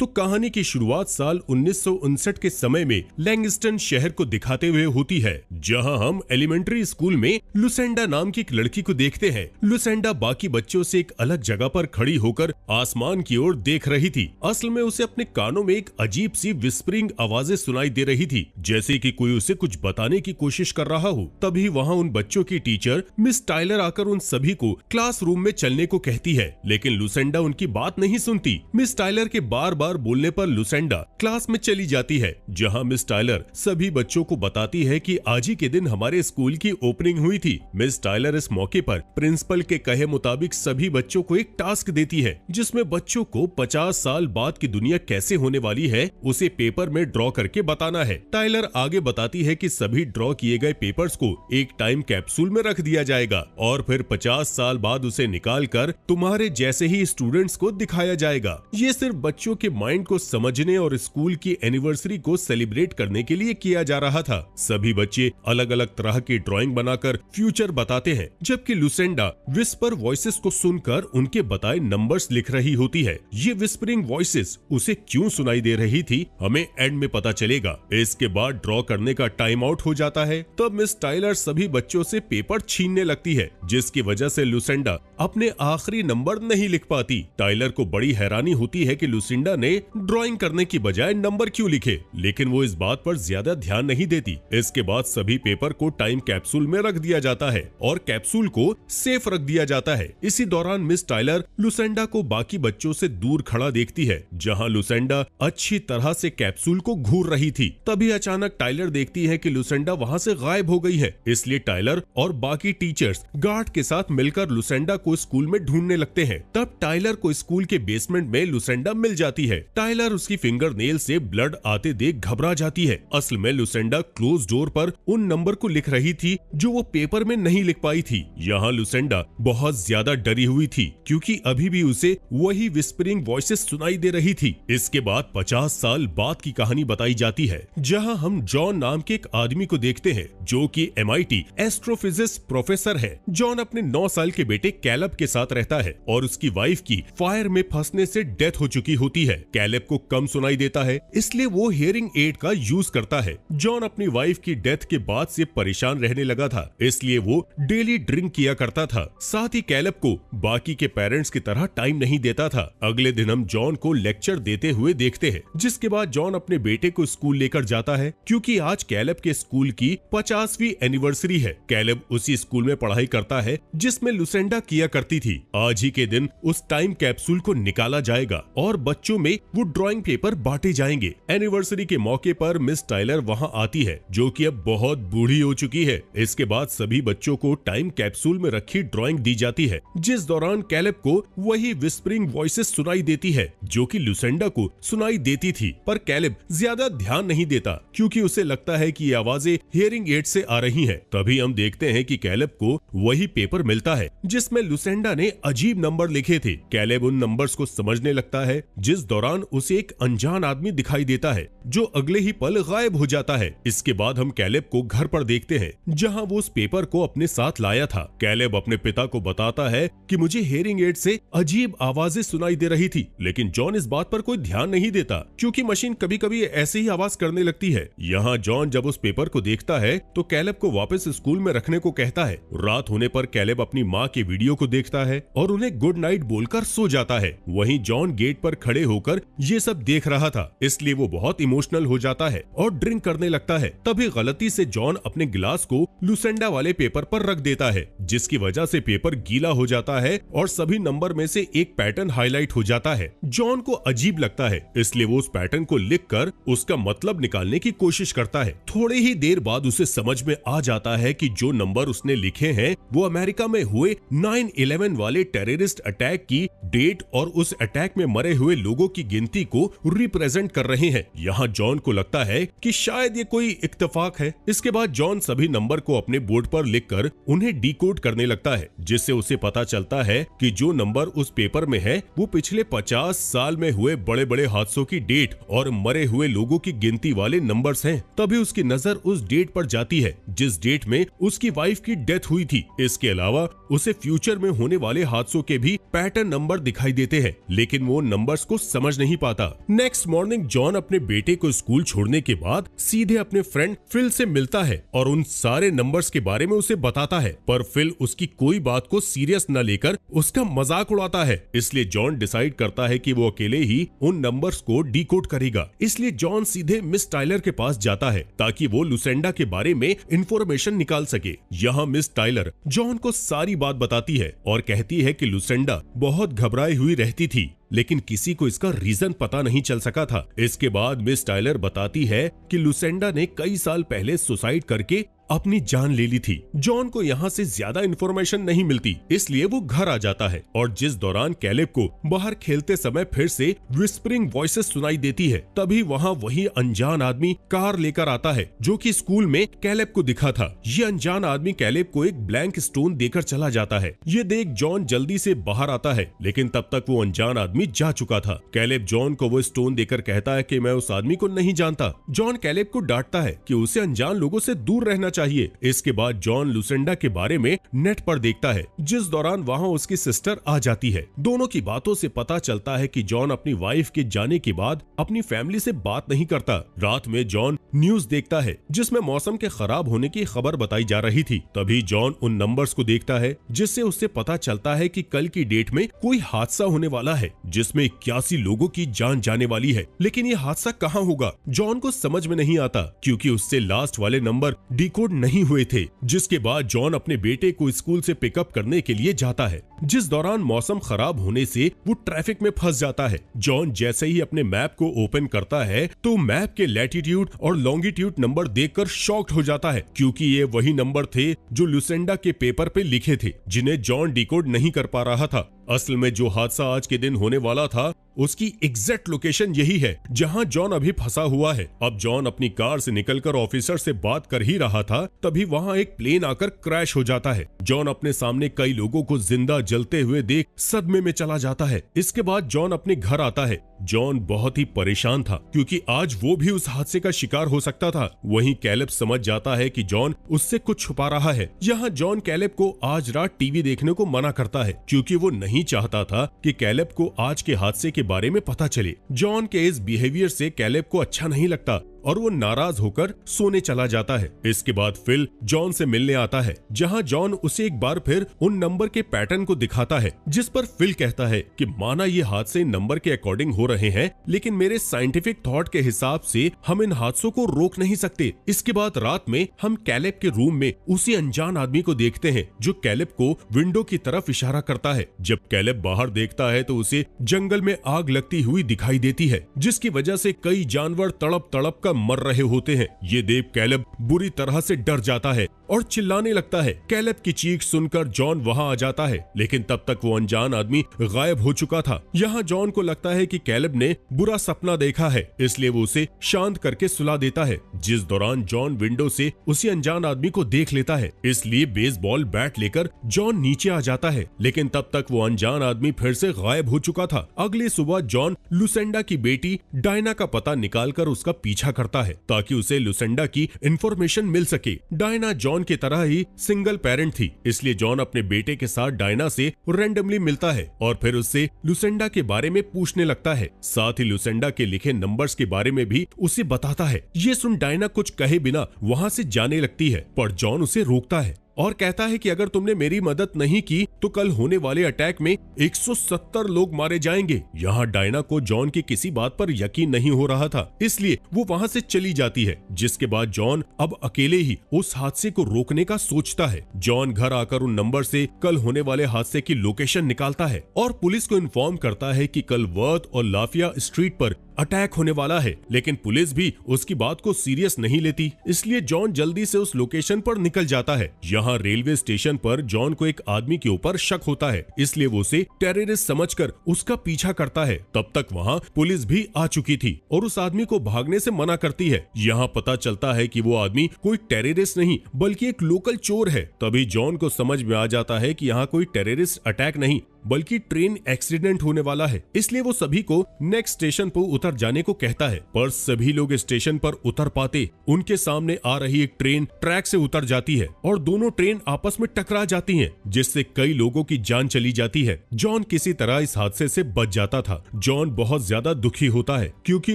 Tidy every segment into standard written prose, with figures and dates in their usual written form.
तो कहानी की शुरुआत साल 1959 के समय में लैंगस्टन शहर को दिखाते हुए होती है, जहां हम एलिमेंट्री स्कूल में लुसेंडा नाम की एक लड़की को देखते हैं। लुसेंडा बाकी बच्चों से एक अलग जगह पर खड़ी होकर आसमान की ओर देख रही थी। असल में उसे अपने कानों में एक अजीब सी विस्परिंग आवाजें सुनाई दे रही थी, जैसे कि कोई उसे कुछ बताने की कोशिश कर रहा हो। तभी वहाँ उन बच्चों की टीचर मिस टाइलर आकर उन सभी को क्लासरूम में चलने को कहती है, लेकिन लुसेंडा उनकी बात नहीं सुनती। मिस टाइलर के बार बार बोलने पर लुसेंडा क्लास में चली जाती है, जहां मिस टाइलर सभी बच्चों को बताती है कि आज ही के दिन हमारे स्कूल की ओपनिंग हुई थी। मिस टाइलर इस मौके पर प्रिंसिपल के कहे मुताबिक सभी बच्चों को एक टास्क देती है, जिसमें बच्चों को 50 साल बाद की दुनिया कैसे होने वाली है उसे पेपर में ड्रॉ करके बताना है। टाइलर आगे बताती है कि सभी ड्रॉ किए गए पेपर्स को एक टाइम कैप्सूल में रख दिया जाएगा और फिर 50 साल बाद उसे निकाल कर तुम्हारे जैसे ही स्टूडेंट्स को दिखाया जाएगा। ये सिर्फ बच्चों के माइंड को समझने और स्कूल की एनिवर्सरी को सेलिब्रेट करने के लिए किया जा रहा था। सभी बच्चे अलग अलग तरह की ड्राइंग बनाकर फ्यूचर बताते हैं, जबकि लुसेंडा विस्पर वॉइसेस को सुनकर उनके बताए नंबर्स लिख रही होती है। ये विस्परिंग वॉइसेस उसे क्यों सुनाई दे रही थी, हमें एंड में पता चलेगा। इसके बाद ड्रॉ करने का टाइम आउट हो जाता है। तब मिस टाइलर सभी बच्चों से पेपर छीनने लगती है, जिसकी वजह से लुसेंडा अपने आखिरी नंबर नहीं लिख पाती। टाइलर को बड़ी हैरानी होती है कि लुसेंडा ने ड्राइंग करने की बजाय नंबर क्यों लिखे, लेकिन वो इस बात पर ज्यादा ध्यान नहीं देती। इसके बाद सभी पेपर को टाइम कैप्सूल में रख दिया जाता है और कैप्सूल को सेफ रख दिया जाता है। इसी दौरान मिस टाइलर लुसेंडा को बाकी बच्चों से दूर खड़ा देखती है, जहां लुसेंडा अच्छी तरह से कैप्सूल को घूर रही थी। तभी अचानक टाइलर देखती है कि लुसेंडा वहां से गायब हो गई है, इसलिए टाइलर और बाकी टीचर्स गार्ड के साथ मिलकर लुसेंडा को स्कूल में ढूंढने लगते हैं। तब टाइलर को स्कूल के बेसमेंट में लुसेंडा मिल जाती है। टाइलर उसकी फिंगर नेल से ब्लड आते देख घबरा जाती है। असल में लुसेंडा क्लोज डोर पर उन नंबर को लिख रही थी जो वो पेपर में नहीं लिख पाई थी। यहाँ लुसेंडा बहुत ज्यादा डरी हुई थी, क्योंकि अभी भी उसे वही विस्परिंग वॉइसेस सुनाई दे रही थी। इसके बाद 50 साल बाद की कहानी बताई जाती है, जहाँ हम जॉन नाम के एक आदमी को देखते हैं, जो कि MIT एस्ट्रोफिजिक्स प्रोफेसर है। जॉन अपने 9 साल के बेटे कैलब के साथ रहता है और उसकी वाइफ की फायर में फंसने से डेथ हो चुकी होती है। कैलेब को कम सुनाई देता है, इसलिए वो हियरिंग एड का यूज करता है। जॉन अपनी वाइफ की डेथ के बाद से परेशान रहने लगा था, इसलिए वो डेली ड्रिंक किया करता था। साथ ही कैलेब को बाकी के पेरेंट्स की तरह टाइम नहीं देता था। अगले दिन हम जॉन को लेक्चर देते हुए देखते हैं, जिसके बाद जॉन अपने बेटे को स्कूल लेकर जाता है, क्योंकि आज कैलेब के स्कूल की 50वीं एनिवर्सरी है। कैलेब उसी स्कूल में पढ़ाई करता है जिसमें लुसेंडा किया करती थी। आज ही के दिन उस टाइम कैप्सूल को निकाला जाएगा और बच्चों में वो ड्राइंग पेपर बांटे जाएंगे। एनिवर्सरी के मौके पर मिस टाइलर वहां आती है, जो कि अब बहुत बूढ़ी हो चुकी है। इसके बाद सभी बच्चों को टाइम कैप्सूल में रखी ड्राइंग दी जाती है, जिस दौरान कैलेब को वही विस्परिंग वॉइसेस सुनाई देती है जो कि लुसेंडा को सुनाई देती थी। पर कैलेब ज्यादा ध्यान नहीं देता, क्योंकि उसे लगता है कि ये आवाजें हियरिंग एड से आ रही हैं। तभी हम देखते हैं कि कैलेब को वही पेपर मिलता है जिसमें लुसेंडा ने अजीब नंबर लिखे थे। कैलेब उन नंबर्स को समझने लगता है, जिस दौरान उसे एक अनजान आदमी दिखाई देता है, जो अगले ही पल गायब हो जाता है। इसके बाद हम कैलेब को घर पर देखते हैं, जहां वो उस पेपर को अपने साथ लाया था। कैलेब अपने पिता को बताता है कि मुझे हियरिंग एड से अजीब आवाजें सुनाई दे रही थी, लेकिन जॉन इस बात पर कोई ध्यान नहीं देता, क्योंकि मशीन कभी कभी ऐसे ही आवाज करने लगती है। यहाँ जॉन जब उस पेपर को देखता है तो कैलेब को वापस स्कूल में रखने को कहता है। रात होने पर कैलेब अपनी माँ के वीडियो को देखता है और उन्हें गुड नाइट बोलकर सो जाता है। वहीं जॉन गेट पर खड़े होकर ये सब देख रहा था, इसलिए वो बहुत इमोशनल हो जाता है और ड्रिंक करने लगता है। तभी गलती से जॉन अपने गिलास को लुसेंडा वाले पेपर पर रख देता है, जिसकी वजह से पेपर गीला हो जाता है और सभी नंबर में से एक पैटर्न हाईलाइट हो जाता है। जॉन को अजीब लगता है, इसलिए वो उस पैटर्न को लिखकर उसका मतलब निकालने की कोशिश करता है। थोड़ी ही देर बाद उसे समझ में आ जाता है कि जो नंबर उसने लिखे हैं वो अमेरिका में हुए 9/11 वाले टेररिस्ट अटैक की डेट और उस अटैक में मरे हुए लोगों की गिनती को रिप्रेजेंट कर रहे हैं। यहाँ जॉन को लगता है कि शायद ये कोई इत्तेफाक है। इसके बाद जॉन सभी नंबर को अपने बोर्ड पर लिखकर उन्हें डिकोड करने लगता है, जिससे उसे पता चलता है कि जो नंबर उस पेपर में है वो पिछले 50 साल में हुए बड़े बड़े हादसों की डेट और मरे हुए लोगों की गिनती वाले नंबर्स हैं। तभी उसकी नजर उस डेट पर जाती है जिस डेट में उसकी वाइफ की डेथ हुई थी। इसके अलावा उसे फ्यूचर में होने वाले हादसों के भी पैटर्न नंबर दिखाई देते हैं, लेकिन वो नंबर्स को समझ समझ नहीं पाता। नेक्स्ट मॉर्निंग जॉन अपने बेटे को स्कूल छोड़ने के बाद सीधे अपने फ्रेंड फिल से मिलता है और उन सारे नंबर्स के बारे में उसे बताता है, पर फिल उसकी कोई बात को सीरियस न लेकर उसका मजाक उड़ाता है। इसलिए जॉन डिसाइड करता है कि वो अकेले ही उन नंबर्स को डिकोड करेगा। इसलिए जॉन सीधे मिस टाइलर के पास जाता है ताकि वो लुसेंडा के बारे में इंफॉर्मेशन निकाल सके। यहाँ मिस टाइलर जॉन को सारी बात बताती है और कहती है कि लुसेंडा बहुत घबराई हुई रहती थी, लेकिन किसी को इसका रीजन पता नहीं चल सका था। इसके बाद मिस टाइलर बताती है कि लुसेंडा ने कई साल पहले सुसाइड करके अपनी जान ले ली थी। जॉन को यहाँ से ज्यादा इन्फॉर्मेशन नहीं मिलती, इसलिए वो घर आ जाता है और जिस दौरान कैलेब को बाहर खेलते समय फिर से विस्परिंग वॉइसेस सुनाई देती है, तभी वहाँ वही अनजान आदमी कार लेकर आता है जो कि स्कूल में कैलेब को दिखा था। ये अनजान आदमी कैलेब को एक ब्लैंक स्टोन देकर चला जाता है। ये देख जॉन जल्दी से बाहर आता है, लेकिन तब तक वो अनजान आदमी जा चुका था। कैलेब जॉन को वो स्टोन देकर कहता है कि मैं उस आदमी को नहीं जानता। जॉन कैलेब को डांटता है कि उसे अनजान लोगों से दूर रहना चाहिए। इसके बाद जॉन लुसेंडा के बारे में नेट पर देखता है, जिस दौरान वहां उसकी सिस्टर आ जाती है। दोनों की बातों से पता चलता है कि जॉन अपनी वाइफ के जाने के बाद अपनी फैमिली से बात नहीं करता। रात में जॉन न्यूज देखता है जिसमें मौसम के खराब होने की खबर बताई जा रही थी। तभी जॉन उन नंबर्स को देखता है जिससे उससे पता चलता है कि कल की डेट में कोई हादसा होने वाला है जिसमें 81 लोगों की जान जाने वाली है। लेकिन ये हादसा कहाँ होगा जॉन को समझ में नहीं आता, क्योंकि उससे लास्ट वाले नंबर डिकोड नहीं हुए थे। जिसके बाद जॉन अपने बेटे को स्कूल से पिकअप करने के लिए जाता है, जिस दौरान मौसम खराब होने से वो ट्रैफिक में फंस जाता है। जॉन जैसे ही अपने मैप को ओपन करता है तो मैप के लैटिट्यूड और लॉन्गिट्यूड नंबर देखकर शॉक्ड हो जाता है, क्योंकि ये वही नंबर थे जो लुसेंडा के पेपर पे लिखे थे, जिन्हें जॉन डिकोड नहीं कर पा रहा था। असल में जो हादसा आज के दिन होने वाला था उसकी एग्जैक्ट लोकेशन यही है जहां जॉन अभी फंसा हुआ है। अब जॉन अपनी कार से निकलकर ऑफिसर से बात कर ही रहा था, तभी वहां एक प्लेन आकर क्रैश हो जाता है। जॉन अपने सामने कई लोगों को जिंदा जलते हुए देख सदमे में चला जाता है। इसके बाद जॉन अपने घर आता है। जॉन बहुत ही परेशान था, क्योंकि आज वो भी उस हादसे का शिकार हो सकता था। वहीं कैलेब समझ जाता है कि जॉन उससे कुछ छुपा रहा है। यहाँ जॉन कैलेब को आज रात टीवी देखने को मना करता है, क्योंकि वो नहीं चाहता था कि कैलेब को आज के हादसे के बारे में पता चले। जॉन के इस बिहेवियर से कैलेब को अच्छा नहीं लगता और वो नाराज होकर सोने चला जाता है। इसके बाद फिल जॉन से मिलने आता है, जहां जॉन उसे एक बार फिर उन नंबर के पैटर्न को दिखाता है, जिस पर फिल कहता है कि माना ये हादसे नंबर के अकॉर्डिंग हो रहे हैं, लेकिन मेरे साइंटिफिक थॉट के हिसाब से हम इन हादसों को रोक नहीं सकते। इसके बाद रात में हम कैलेब के रूम में उसी अनजान आदमी को देखते हैं जो कैलेब को विंडो की तरफ इशारा करता है। जब कैलेब बाहर देखता है तो उसे जंगल में आग लगती हुई दिखाई देती है, जिसकी वजह से कई जानवर तड़प तड़प कर मर रहे होते हैं। ये देख कैलेब बुरी तरह से डर जाता है और चिल्लाने लगता है। कैलेब की चीख सुनकर जॉन वहां आ जाता है, लेकिन तब तक वो अनजान आदमी गायब हो चुका था। यहाँ जॉन को लगता है कि कैलेब ने बुरा सपना देखा है, इसलिए वो उसे शांत करके सुला देता है। जिस दौरान जॉन विंडो से उसी अनजान आदमी को देख लेता है, इसलिए बेसबॉल बैट लेकर जॉन नीचे आ जाता है, लेकिन तब तक वो अनजान आदमी फिर से गायब हो चुका था। अगली सुबह जॉन लुसेंडा की बेटी डायना का पता निकालकर उसका पीछा करता है, ताकि उसे लुसेंडा की इंफॉर्मेशन मिल सके। डायना जॉन की तरह ही सिंगल पेरेंट थी, इसलिए जॉन अपने बेटे के साथ डायना से रैंडमली मिलता है और फिर उससे लुसेंडा के बारे में पूछने लगता है। साथ ही लुसेंडा के लिखे नंबर्स के बारे में भी उसे बताता है। ये सुन डायना कुछ कहे बिना वहां से जाने लगती है, पर जॉन उसे रोकता है और कहता है कि अगर तुमने मेरी मदद नहीं की तो कल होने वाले अटैक में 170 लोग मारे जाएंगे। यहाँ डायना को जॉन की किसी बात पर यकीन नहीं हो रहा था, इसलिए वो वहाँ से चली जाती है। जिसके बाद जॉन अब अकेले ही उस हादसे को रोकने का सोचता है। जॉन घर आकर उन नंबर से कल होने वाले हादसे की लोकेशन निकालता है और पुलिस को इन्फॉर्म करता है कि कल वर्थ और लाफिया स्ट्रीट पर अटैक होने वाला है, लेकिन पुलिस भी उसकी बात को सीरियस नहीं लेती, इसलिए जॉन जल्दी से उस लोकेशन पर निकल जाता है। यहाँ रेलवे स्टेशन पर जॉन को एक आदमी के ऊपर शक होता है, इसलिए वो उसे टेररिस्ट समझकर उसका पीछा करता है। तब तक वहाँ पुलिस भी आ चुकी थी और उस आदमी को भागने से मना करती है। यहाँ पता चलता है कि वो आदमी कोई टेररिस्ट नहीं बल्कि एक लोकल चोर है। तभी जॉन को समझ में आ जाता है कि यहाँ कोई टेररिस्ट अटैक नहीं बल्कि ट्रेन एक्सीडेंट होने वाला है, इसलिए वो सभी को नेक्स्ट स्टेशन पर उतर जाने को कहता है। पर सभी लोग स्टेशन पर उतर पाते उनके सामने आ रही एक ट्रेन ट्रैक से उतर जाती है और दोनों ट्रेन आपस में टकरा जाती हैं, जिससे कई लोगों की जान चली जाती है। जॉन किसी तरह इस हादसे से बच जाता था। जॉन बहुत ज्यादा दुखी होता है क्योंकि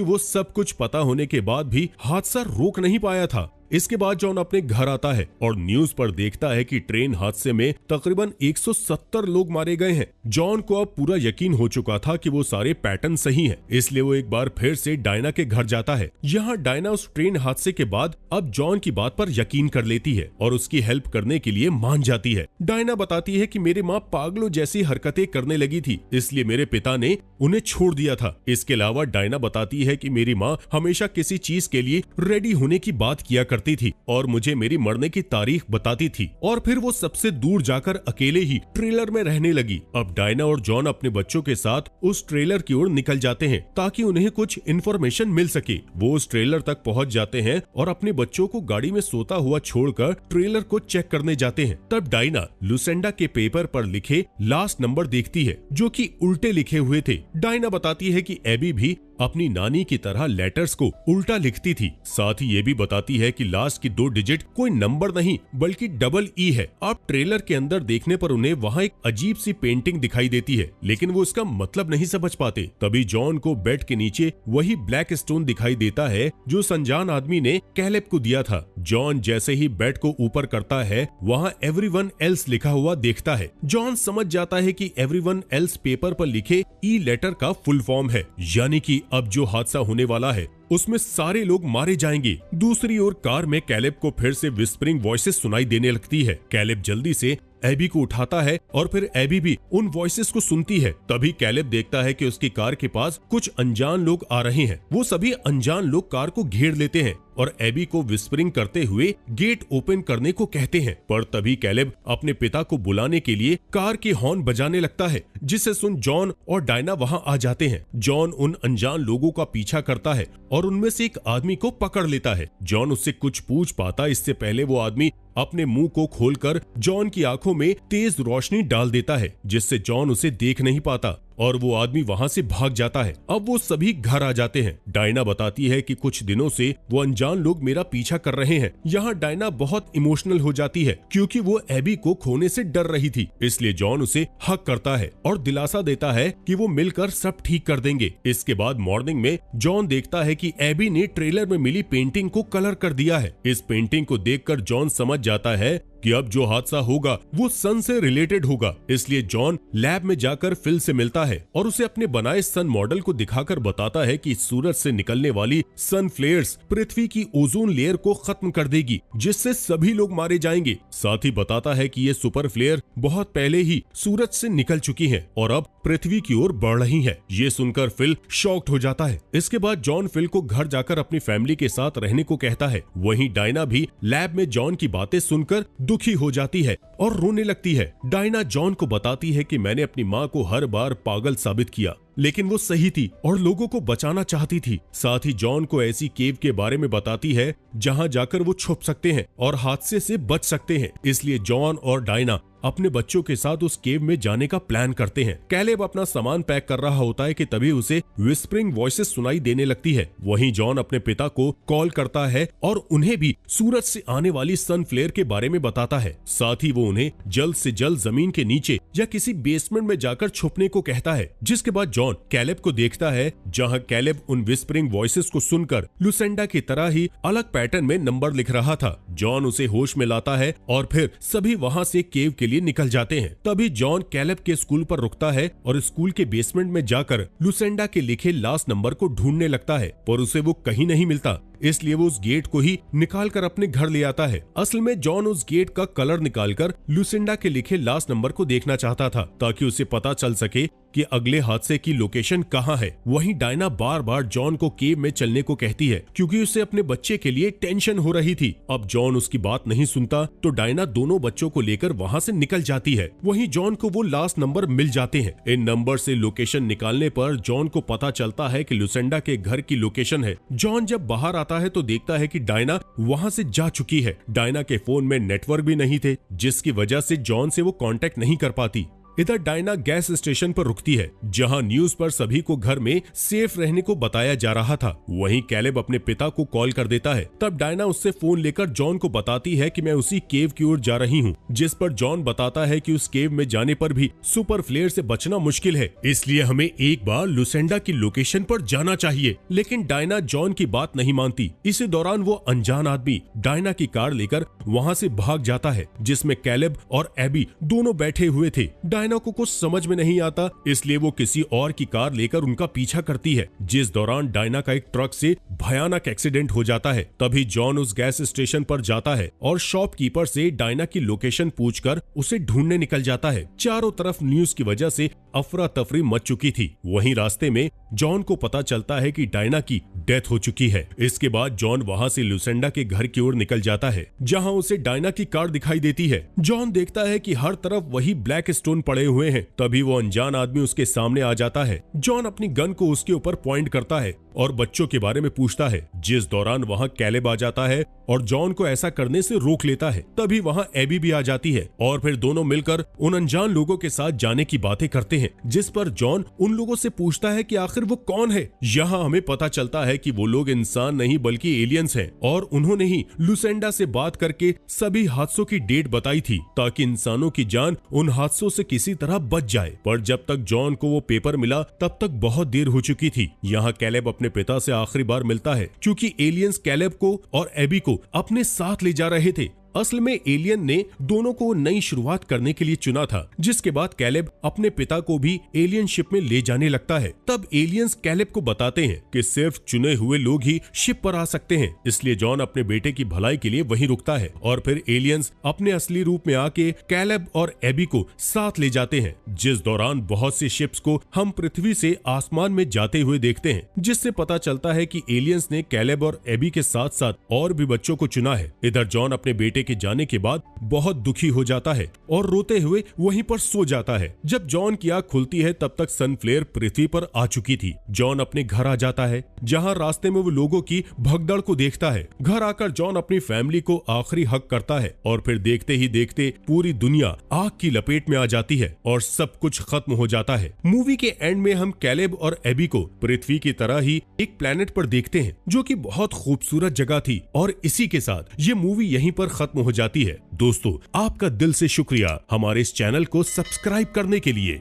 वो सब कुछ पता होने के बाद भी हादसा रोक नहीं पाया था। इसके बाद जॉन अपने घर आता है और न्यूज पर देखता है कि ट्रेन हादसे में तकरीबन 170 लोग मारे गए हैं। जॉन को अब पूरा यकीन हो चुका था कि वो सारे पैटर्न सही हैं, इसलिए वो एक बार फिर से डायना के घर जाता है। यहाँ डायना उस ट्रेन हादसे के बाद अब जॉन की बात पर यकीन कर लेती है और उसकी हेल्प करने के लिए मान जाती है। डायना बताती है कि मेरी माँ पागलों जैसी हरकतें करने लगी थी, इसलिए मेरे पिता ने उन्हें छोड़ दिया था। इसके अलावा डायना बताती है कि मेरी माँ हमेशा किसी चीज के लिए रेडी होने की बात किया करती थी और मुझे मेरी मरने की तारीख बताती थी और फिर वो सबसे दूर जाकर अकेले ही ट्रेलर में रहने लगी। अब डायना और जॉन अपने बच्चों के साथ उस ट्रेलर की ओर निकल जाते हैं ताकि उन्हें कुछ इन्फॉर्मेशन मिल सके। वो उस ट्रेलर तक पहुंच जाते हैं और अपने बच्चों को गाड़ी में सोता हुआ छोड़कर ट्रेलर को चेक करने जाते हैं। तब डायना लुसेंडा के पेपर पर लिखे लास्ट नंबर देखती है जो कि उल्टे लिखे हुए थे। डायना बताती है कि एबी भी अपनी नानी की तरह लेटर्स को उल्टा लिखती थी। साथ ही ये भी बताती है कि लास्ट की 2 डिजिट कोई नंबर नहीं बल्कि डबल ई है। अब ट्रेलर के अंदर देखने पर उन्हें वहाँ एक अजीब सी पेंटिंग दिखाई देती है, लेकिन वो इसका मतलब नहीं समझ पाते। तभी जॉन को बेड के नीचे वही ब्लैक स्टोन दिखाई देता है जो उस अनजान आदमी ने कैलेब को दिया था। जॉन जैसे ही बेड को ऊपर करता है वहाँ एवरीवन एल्स लिखा हुआ देखता है। जॉन समझ जाता है कि एवरीवन एल्स पेपर पर लिखे ई लेटर का फुल फॉर्म है, यानी कि अब जो हादसा होने वाला है उसमें सारे लोग मारे जाएंगे। दूसरी ओर कार में कैलेब को फिर से विस्परिंग वॉइसेस सुनाई देने लगती है। कैलेब जल्दी से एबी को उठाता है और फिर एबी भी उन वॉइसेस को सुनती है। तभी कैलेब देखता है कि उसकी कार के पास कुछ अनजान लोग आ रहे हैं। वो सभी अनजान लोग कार को घेर लेते हैं और एबी को विस्परिंग करते हुए गेट ओपन करने को कहते हैं। पर तभी कैलेब अपने पिता को बुलाने के लिए कार की हॉर्न बजाने लगता है, जिसे सुन जॉन और डायना वहां आ जाते हैं। जॉन उन अनजान लोगों का पीछा करता है और उनमें से एक आदमी को पकड़ लेता है। जॉन उससे कुछ पूछ पाता इससे पहले वो आदमी अपने मुंह को खोलकर जॉन की आंखों में तेज रोशनी डाल देता है, जिससे जॉन उसे देख नहीं पाता और वो आदमी वहां से भाग जाता है। अब वो सभी घर आ जाते हैं। डायना बताती है कि कुछ दिनों से वो अनजान लोग मेरा पीछा कर रहे हैं। यहाँ डायना बहुत इमोशनल हो जाती है क्योंकि वो एबी को खोने से डर रही थी, इसलिए जॉन उसे हक करता है और दिलासा देता है कि वो मिलकर सब ठीक कर देंगे। इसके बाद मॉर्निंग में जॉन देखता है कि एबी ने ट्रेलर में मिली पेंटिंग को कलर कर दिया है। इस पेंटिंग को देखकर जॉन समझ जाता है कि अब जो हादसा होगा वो सन से रिलेटेड होगा, इसलिए जॉन लैब में जाकर फिल से मिलता है और उसे अपने बनाए सन मॉडल को दिखाकर बताता है कि सूरज से निकलने वाली सन फ्लेयर्स पृथ्वी की ओजोन लेयर को खत्म कर देगी, जिससे सभी लोग मारे जाएंगे। साथ ही बताता है कि ये सुपर फ्लेयर बहुत पहले ही सूरज से निकल चुकी हैं और अब पृथ्वी की ओर बढ़ रही हैं। ये सुनकर फिल शॉक्ड हो जाता है। इसके बाद जॉन फिल को घर जाकर अपनी फैमिली के साथ रहने को कहता है। वहीं डायना भी लैब में जॉन की बातें सुनकर दुखी हो जाती है और रोने लगती है। डायना जॉन को बताती है कि मैंने अपनी माँ को हर बार पागल साबित किया, लेकिन वो सही थी और लोगों को बचाना चाहती थी। साथ ही जॉन को ऐसी केव के बारे में बताती है जहां जाकर वो छुप सकते हैं और हादसे से बच सकते हैं। इसलिए जॉन और डायना अपने बच्चों के साथ उस केव में जाने का प्लान करते हैं। कैलेब अपना सामान पैक कर रहा होता है कि तभी उसे विस्परिंग वॉइसेस सुनाई देने लगती है। वहीं जॉन अपने पिता को कॉल करता है और उन्हें भी सूरज से आने वाली सन फ्लेयर के बारे में बताता है। साथ ही वो उन्हें जल्द से जल्द जमीन के नीचे या किसी बेसमेंट में जाकर छुपने को कहता है। जिसके बाद जॉन कैलेब को देखता है जहां कैलेब उन विस्परिंग वॉइसेस को सुनकर लुसेंडा की तरह ही अलग पैटर्न में नंबर लिख रहा था। जॉन उसे होश में लाता है और फिर सभी वहां से केव के लिए निकल जाते हैं। तभी जॉन कैलेब के स्कूल पर रुकता है और स्कूल के बेसमेंट में जाकर लुसेंडा के लिखे लास्ट नंबर को ढूंढने लगता है, पर उसे वो कहीं नहीं मिलता। इसलिए वो उस गेट को ही निकालकर अपने घर ले आता है। असल में जॉन उस गेट का कलर निकालकर लुसेंडा के लिखे लास्ट नंबर को देखना चाहता था ताकि उसे पता चल सके कि अगले हादसे की लोकेशन कहाँ है। वहीं डायना बार बार जॉन को केव में चलने को कहती है क्योंकि उसे अपने बच्चे के लिए टेंशन हो रही थी। अब जॉन उसकी बात नहीं सुनता तो डायना दोनों बच्चों को लेकर वहाँ से निकल जाती है। वहीं जॉन को वो लास्ट नंबर मिल जाते हैं। इन नंबर से लोकेशन निकालने पर जॉन को पता चलता है कि लुसेंडा के घर की लोकेशन है। जॉन जब बाहर आता है तो देखता है कि डायना वहाँ से जा चुकी है। डायना के फोन में नेटवर्क भी नहीं थे, जिसकी वजह से जॉन से वो कांटेक्ट नहीं कर पाती। इधर डायना गैस स्टेशन पर रुकती है, जहां न्यूज पर सभी को घर में सेफ रहने को बताया जा रहा था। वहीं कैलेब अपने पिता को कॉल कर देता है। तब डायना उससे फोन लेकर जॉन को बताती है कि मैं उसी केव की ओर जा रही हूँ, जिस पर जॉन बताता है कि उस केव में जाने पर भी सुपर फ्लेयर से बचना मुश्किल है, इसलिए हमें एक बार लुसेंडा की लोकेशन पर जाना चाहिए। लेकिन डायना जॉन की बात नहीं मानती। इसी दौरान वो अनजान आदमी डायना की कार लेकर वहाँ से भाग जाता है, जिसमें कैलेब और एबी दोनों बैठे हुए थे। डायना को कुछ समझ में नहीं आता, इसलिए वो किसी और की कार लेकर उनका पीछा करती है, जिस दौरान डायना का एक ट्रक से भयानक एक्सीडेंट हो जाता है। तभी जॉन उस गैस स्टेशन पर जाता है और शॉपकीपर से डायना की लोकेशन पूछकर उसे ढूंढने निकल जाता है। चारों तरफ न्यूज की वजह से अफरा तफरी मच चुकी थी। वहीं रास्ते में जॉन को पता चलता है कि डायना की डेथ हो चुकी है। इसके बाद जॉन वहां से लुसेंडा के घर की ओर निकल जाता है, जहां उसे डायना की कार दिखाई देती है। जॉन देखता है कि हर तरफ वही ब्लैक स्टोन पड़े हुए हैं। तभी वो अनजान आदमी उसके सामने आ जाता है। जॉन अपनी गन को उसके ऊपर पॉइंट करता है और बच्चों के बारे में पूछता है, जिस दौरान वहां कैलेब आ जाता है और जॉन को ऐसा करने से रोक लेता है। तभी वहां एबी भी आ जाती है और फिर दोनों मिलकर उन अनजान लोगों के साथ जाने की बातें करते हैं, जिस पर जॉन उन लोगों से पूछता है कि आखिर वो कौन है। यहाँ हमें पता चलता है कि वो लोग इंसान नहीं बल्कि एलियंस हैं और उन्होंने ही लुसेंडा से बात करके सभी हादसों की डेट बताई थी, ताकि इंसानों की जान उन हादसों से किसी तरह बच जाए। पर जब तक जॉन को वो पेपर मिला तब तक बहुत देर हो चुकी थी। यहाँ कैलेब अपने पिता से आखिरी बार मिलता है, क्योंकि एलियंस कैलेब को और एबी को अपने साथ ले जा रहे थे। असल में एलियन ने दोनों को नई शुरुआत करने के लिए चुना था, जिसके बाद कैलेब अपने पिता को भी एलियन शिप में ले जाने लगता है। तब एलियंस कैलेब को बताते हैं कि सिर्फ चुने हुए लोग ही शिप पर आ सकते हैं, इसलिए जॉन अपने बेटे की भलाई के लिए वहीं रुकता है और फिर एलियंस अपने असली रूप में आके कैलेब और एबी को साथ ले जाते हैं। जिस दौरान बहुत सी शिप्स को हम पृथ्वी से आसमान में जाते हुए देखते हैं, जिससे पता चलता है कि एलियंस ने कैलेब और एबी के साथ साथ और भी बच्चों को चुना है। इधर जॉन अपने बेटे के जाने के बाद बहुत दुखी हो जाता है और रोते हुए वहीं पर सो जाता है। जब जॉन की आंख खुलती है तब तक सनफ्लेयर पृथ्वी पर आ चुकी थी। जॉन अपने घर आ जाता है, जहां रास्ते में वो लोगों की भगदड़ को देखता है। घर आकर जॉन अपनी फैमिली को आखिरी हक करता है और फिर देखते ही देखते पूरी दुनिया आग की लपेट में आ जाती है और सब कुछ खत्म हो जाता है। मूवी के एंड में हम कैलेब और एबी को पृथ्वी की तरह ही एक प्लेनेट पर देखते हैं, जो कि बहुत खूबसूरत जगह थी। और इसी के साथ ये मूवी यहीं पर खत्म हो जाती है। दोस्तों, आपका दिल से शुक्रिया हमारे इस चैनल को सब्सक्राइब करने के लिए।